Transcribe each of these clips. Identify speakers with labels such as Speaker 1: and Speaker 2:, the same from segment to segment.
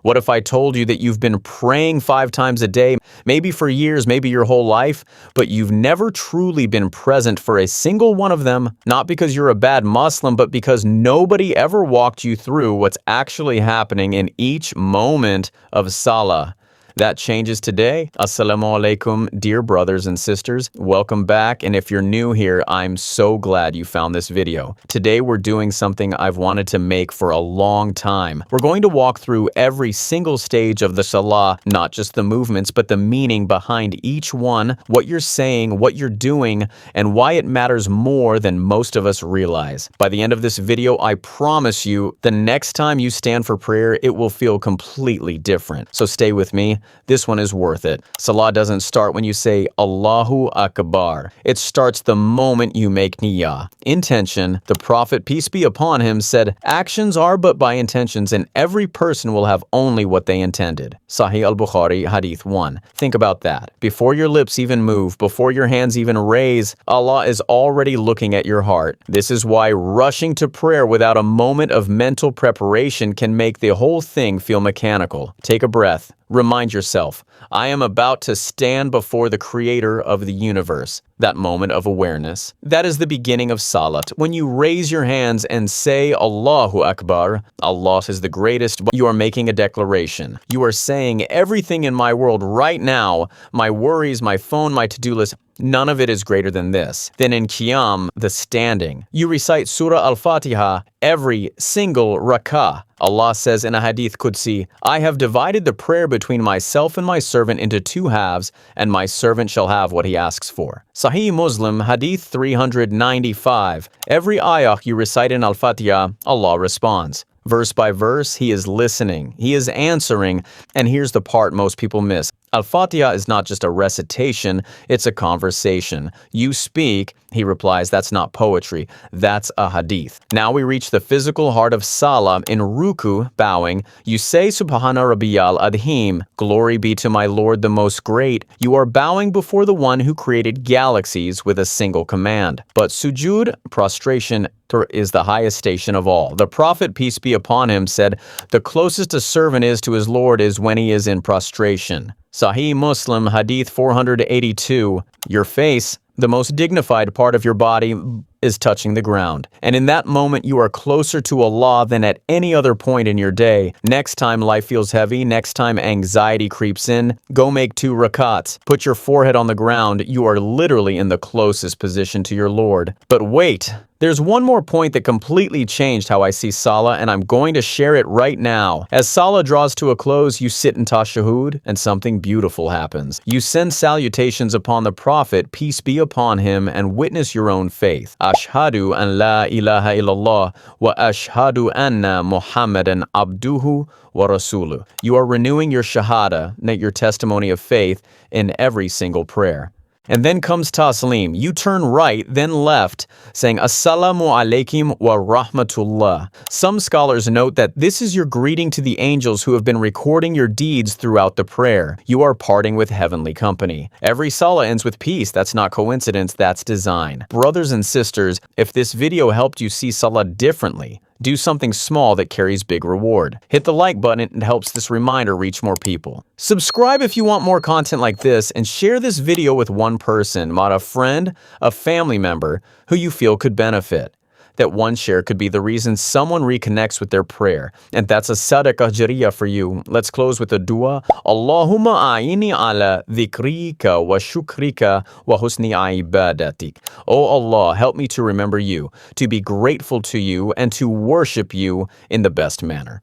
Speaker 1: What if I told you that you've been praying 5 times a day, maybe for years, maybe your whole life, but you've never truly been present for a single one of them, not because you're a bad Muslim, but because nobody ever walked you through what's actually happening in each moment of Salah? That changes today. Assalamu alaikum, dear brothers and sisters. Welcome back, and if you're new here, I'm so glad you found this video. Today we're doing something I've wanted to make for a long time. We're going to walk through every single stage of the Salah, not just the movements, but the meaning behind each one, what you're saying, what you're doing, and why it matters more than most of us realize. By the end of this video, I promise you, the next time you stand for prayer, it will feel completely different. So stay with me. This one is worth it. Salah doesn't start when you say Allahu Akbar. It starts the moment you make niyyah. Intention. The Prophet, peace be upon him, said, actions are but by intentions, and every person will have only what they intended. Sahih al-Bukhari, Hadith 1. Think about that. Before your lips even move, before your hands even raise, Allah is already looking at your heart. This is why rushing to prayer without a moment of mental preparation can make the whole thing feel mechanical. Take a breath. Remind yourself, I am about to stand before the creator of the universe. That moment of awareness. That is the beginning of Salat. When you raise your hands and say Allahu Akbar, Allah is the greatest, you are making a declaration. You are saying everything in my world right now, my worries, my phone, my to-do list, none of it is greater than this. Then in Qiyam, the standing, you recite Surah Al-Fatiha every single rak'ah. Allah says in a Hadith Qudsi, I have divided the prayer between myself and my servant into 2 halves, and my servant shall have what he asks for. Sahih Muslim, Hadith 395. Every ayah you recite in Al-Fatiha, Allah responds. Verse by verse, He is listening, He is answering, and here's the part most people miss. Al-Fatiha is not just a recitation, it's a conversation. You speak, he replies, that's not poetry, that's a hadith. Now we reach the physical heart of Salah. In Ruku, bowing, you say Subhana Rabbiyal Adhim, glory be to my Lord the Most Great. You are bowing before the one who created galaxies with a single command. But sujud, prostration, is the highest station of all. The Prophet, peace be upon him, said, the closest a servant is to his Lord is when he is in prostration. Sahih Muslim, Hadith 482. Your face, the most dignified part of your body, is touching the ground. And in that moment, you are closer to Allah than at any other point in your day. Next time life feels heavy, next time anxiety creeps in, go make 2 rakats. Put your forehead on the ground. You are literally in the closest position to your Lord. But wait, there's one more point that completely changed how I see Salah, and I'm going to share it right now. As Salah draws to a close, you sit in tashahhud, and something beautiful happens. You send salutations upon the Prophet, peace be upon him, and witness your own faith. Ashhadu an la ilaha illallah wa ashhadu anna Muhammadan abduhu wa rasuluh. You are renewing your shahada, your testimony of faith, in every single prayer. And then comes taslim. You turn right, then left, saying Assalamu alaikum wa rahmatullah. Some scholars note that this is your greeting to the angels who have been recording your deeds throughout the prayer. You are parting with heavenly company. Every Salah ends with peace. That's not coincidence, that's design. Brothers and sisters, if this video helped you see Salah differently, do something small that carries big reward. Hit the like button, it helps this reminder reach more people. Subscribe if you want more content like this, and share this video with one person, a friend, a family member, who you feel could benefit. That one share could be the reason someone reconnects with their prayer. And that's a sadaqah jariyah for you. Let's close with a dua. Allahumma a'ini ala dhikrika wa shukrika wa husni ibadatik. Oh Allah, help me to remember you, to be grateful to you, and to worship you in the best manner.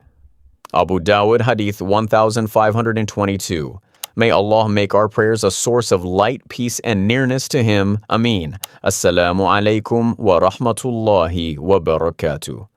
Speaker 1: Abu Dawud, Hadith 1522. May Allah make our prayers a source of light, peace, and nearness to Him. Ameen. Assalamu alaikum wa rahmatullahi wa barakatuh.